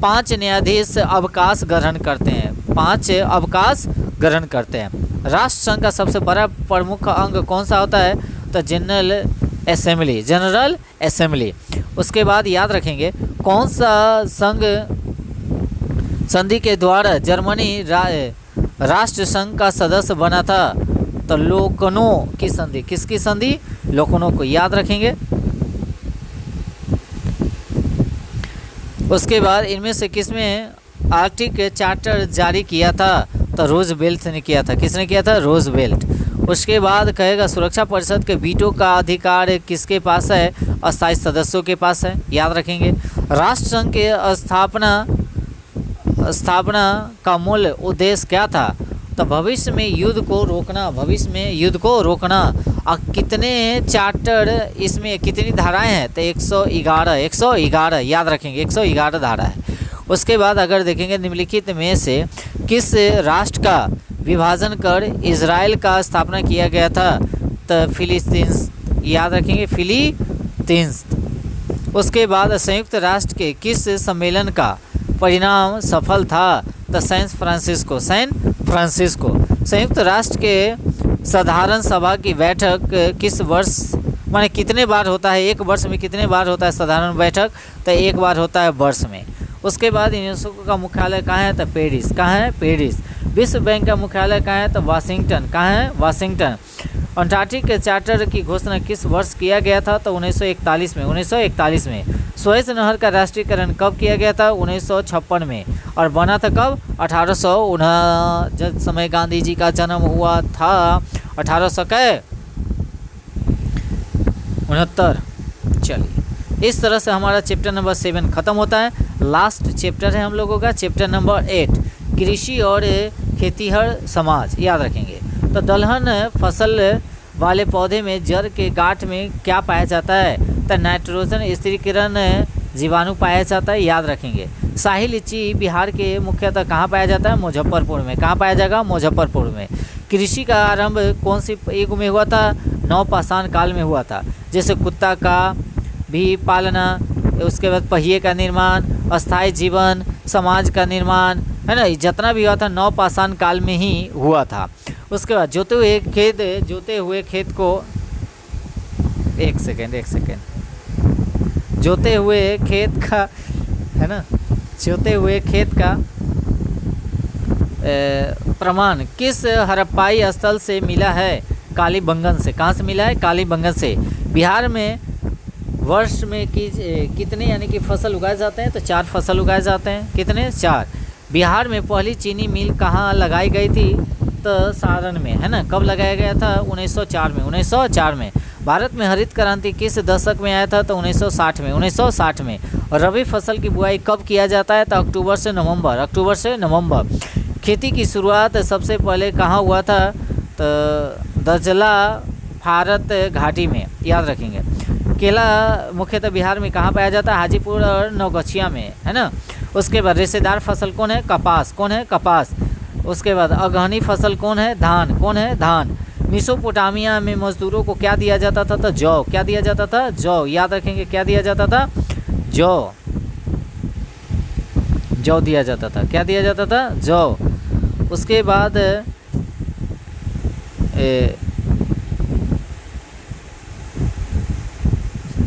5 न्यायाधीश अवकाश ग्रहण करते हैं। 5 अवकाश ग्रहण करते हैं। राष्ट्र संघ का सबसे बड़ा प्रमुख अंग कौन सा होता है? तो जनरल असेंबली। उसके बाद याद रखेंगे कौन सा संघ संधि के द्वारा जर्मनी राष्ट्र संघ का सदस्य बना था? तो लोकनो की संधि। किसकी संधि? लोकनो को याद रखेंगे। उसके बाद इनमें से किसमें आर्कटिक चार्टर जारी किया था? तो रूजवेल्ट ने किया था। किसने किया था? रूजवेल्ट। उसके बाद कहेगा सुरक्षा परिषद के वीटो का अधिकार किसके पास है? अस्थायी सदस्यों के पास है, याद रखेंगे। राष्ट्रसंघ के स्थापना का मूल उद्देश्य क्या था? तो भविष्य में युद्ध को रोकना। भविष्य में युद्ध को रोकना। और कितने चार्टर इसमें, कितनी धाराएं हैं? तो 111 याद रखेंगे, 111 धारा है। उसके बाद अगर देखेंगे निम्नलिखित में से किस राष्ट्र का विभाजन कर इजराइल का स्थापना किया गया था? तो फिलिस्तीन, याद रखेंगे, फिलिस्तीन। उसके बाद संयुक्त राष्ट्र के किस सम्मेलन का परिणाम सफल था? तो सैन फ्रांसिस्को। संयुक्त राष्ट्र के साधारण सभा की बैठक किस वर्ष, माने कितने बार होता है? एक वर्ष में कितने बार होता है साधारण बैठक? तो एक बार होता है वर्ष में। उसके बाद यूनेस्को का मुख्यालय कहाँ है? तो पेरिस। कहाँ है? पेरिस। विश्व बैंक का मुख्यालय कहाँ है? तो वाशिंगटन। कहाँ है? वाशिंगटन। अंटार्कटिक के चार्टर की घोषणा किस वर्ष किया गया था? तो 1941 में। 1941 में। सुएज नहर का राष्ट्रीयकरण कब किया गया था? 1956 में। और बना था कब? 1869, जब समय गांधी जी का जन्म हुआ था 1869। चलिए, इस तरह से हमारा चैप्टर नंबर 7 खत्म होता है। लास्ट चैप्टर है हम लोगों का चैप्टर नंबर 8, कृषि और खेतीहर समाज, याद रखेंगे। तो दलहन फसल वाले पौधे में जड़ के गांठ में क्या पाया जाता है? तो नाइट्रोजन स्थिरीकरण जीवाणु पाया जाता है, याद रखेंगे। शाही लीची बिहार के मुख्यतः कहाँ पाया जाता है? मुजफ्फरपुर में। कहाँ पाया जाएगा? मुजफ्फरपुर में। कृषि का आरंभ कौन सी युग में हुआ था? नवपाषाण काल में हुआ था। जैसे कुत्ता का भी पालना, उसके बाद पहिए का निर्माण, अस्थायी जीवन, समाज का निर्माण, है ना, जितना भी हुआ था नवपाषाण काल में ही हुआ था। उसके बाद जोते हुए खेत को, एक सेकेंड, जोते हुए खेत का, है ना, जोते हुए खेत का प्रमाण किस हड़प्पाई स्थल से मिला है? कालीबंगन से। कहाँ से मिला है? कालीबंगन से। बिहार में वर्ष में कितने यानी कि फसल उगाए जाते हैं? तो 4 फसल उगाए जाते हैं। कितने? 4। बिहार में पहली चीनी मिल कहाँ लगाई गई थी? तो सारण में, है ना। कब लगाया गया था? 1904 में। 1904 में। भारत में हरित क्रांति किस दशक में आया था? तो 1960 में। 1960 में। और रबी फसल की बुआई कब किया जाता है? तो अक्टूबर से नवंबर। खेती की शुरुआत सबसे पहले कहाँ हुआ था? तो दजला भारत घाटी में, याद रखेंगे। केला मुख्यतः बिहार में कहाँ पाया जाता है? हाजीपुर और नवगछिया में, है ना। उसके बाद रेशेदार फसल कौन है? कपास। कौन है? कपास। उसके बाद अगहनी फसल कौन है? धान। कौन है? धान। मेसोपोटामिया में मजदूरों को क्या दिया जाता था? तो जौ। क्या दिया जाता था? जौ, याद रखेंगे। क्या दिया जाता था? जौ दिया जाता था। क्या दिया जाता था? जौ। उसके बाद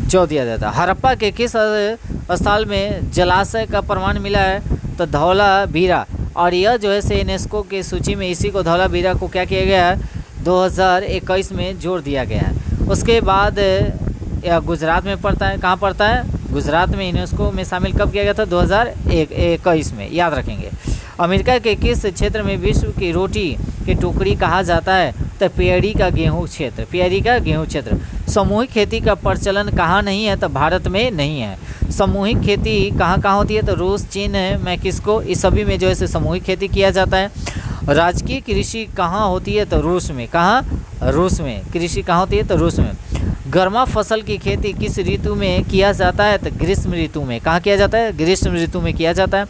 जौ दिया जाता। हड़प्पा के किस स्थल में जलाशय का प्रमाण मिला है? तो धौलावीरा। और यह जो है यूनेस्को की सूची में इसी को, धौलावीरा को क्या किया गया है? 2021 में जोड़ दिया गया है। उसके बाद यह गुजरात में पड़ता है। कहाँ पड़ता है? गुजरात में। यूनेस्को में शामिल कब किया गया था? 2021 में, याद रखेंगे। अमेरिका के किस क्षेत्र में विश्व की रोटी की टोकरी कहा जाता है? तो प्यारी का गेहूँ क्षेत्र। सामूहिक खेती का प्रचलन कहाँ नहीं है? तो भारत में नहीं है। सामूहिक खेती कहाँ होती है? तो रूस, चीन, मैक्सिको, इस सभी में जो है सामूहिक खेती किया जाता है। राजकीय कृषि कहाँ होती है? तो रूस में। कहाँ? रूस में। कृषि कहाँ होती है? तो रूस में। गर्मा फसल की खेती किस ऋतु में किया जाता है? तो ग्रीष्म ऋतु में। कहाँ किया जाता है? ग्रीष्म ऋतु में किया जाता है।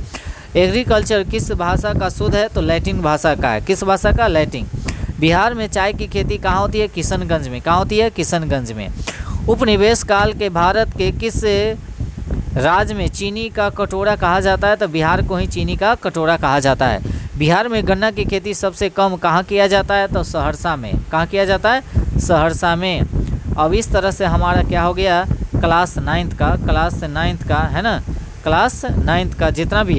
एग्रीकल्चर किस भाषा का शुद्ध है? तो लैटिन भाषा का है। किस भाषा का? लैटिन। बिहार में चाय की खेती कहाँ होती है? किशनगंज में। कहाँ होती है? किशनगंज में। उपनिवेश काल के भारत के किस राज्य में चीनी का कटोरा कहा जाता है? तो बिहार को ही चीनी का कटोरा कहा जाता है। बिहार में गन्ना की खेती सबसे कम कहाँ किया जाता है? तो सहरसा में। कहाँ किया जाता है? सहरसा में। अब इस तरह से हमारा क्या हो गया? क्लास 9th का, है ना, क्लास 9th का जितना भी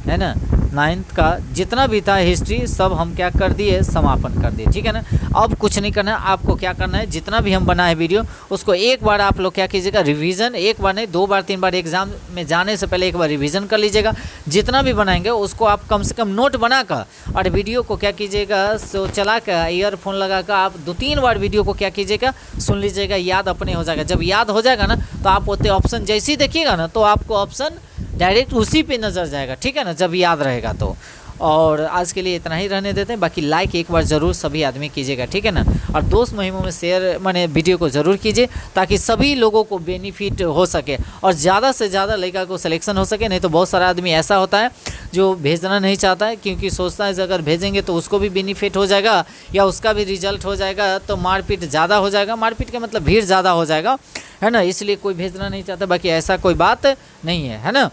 है ना, 9th का जितना भी था हिस्ट्री सब हम क्या कर दिए, समापन कर दिए। ठीक है ना। अब कुछ नहीं करना है आपको, क्या करना है, जितना भी हम बनाए वीडियो उसको एक बार आप लोग क्या कीजिएगा, रिवीजन, एक बार नहीं 2 बार 3 बार, एग्जाम में जाने से पहले एक बार रिवीजन कर लीजिएगा। जितना भी बनाएंगे उसको आप कम से कम नोट बनाकर और वीडियो को क्या कीजिएगा, सो चला कर ईयरफोन लगा कर आप 2-3 बार वीडियो को क्या कीजिएगा, सुन लीजिएगा, याद अपने हो जाएगा। जब याद हो जाएगा ना तो आप होते ऑप्शन जैसे ही देखिएगा ना तो आपको ऑप्शन डायरेक्ट उसी पे नज़र जाएगा। ठीक है ना, जब याद रहेगा तो। और आज के लिए इतना ही रहने देते हैं, बाकी लाइक एक बार ज़रूर सभी आदमी कीजिएगा। ठीक है ना, और दोस्त महिमों में शेयर माने वीडियो को ज़रूर कीजिए ताकि सभी लोगों को बेनिफिट हो सके और ज़्यादा से ज़्यादा लड़का को सिलेक्शन हो सके। नहीं तो बहुत सारा आदमी ऐसा होता है जो भेजना नहीं चाहता है, क्योंकि सोचता है अगर भेजेंगे तो उसको भी बेनिफिट हो जाएगा या उसका भी रिजल्ट हो जाएगा, तो मारपीट ज़्यादा हो जाएगा। मारपीट का मतलब भीड़ ज़्यादा हो जाएगा, है ना, इसलिए कोई भेजना नहीं चाहता। बाकी ऐसा कोई बात नहीं है ना।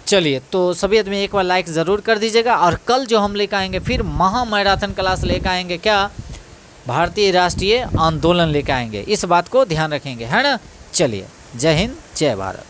चलिए, तो सभी आदमी एक बार लाइक ज़रूर कर दीजिएगा। और कल जो हम लेकर आएंगे फिर महा मैराथन क्लास लेकर आएंगे, क्या, भारतीय राष्ट्रीय आंदोलन लेकर आएंगे, इस बात को ध्यान रखेंगे, है ना। चलिए, जय हिंद, जय भारत।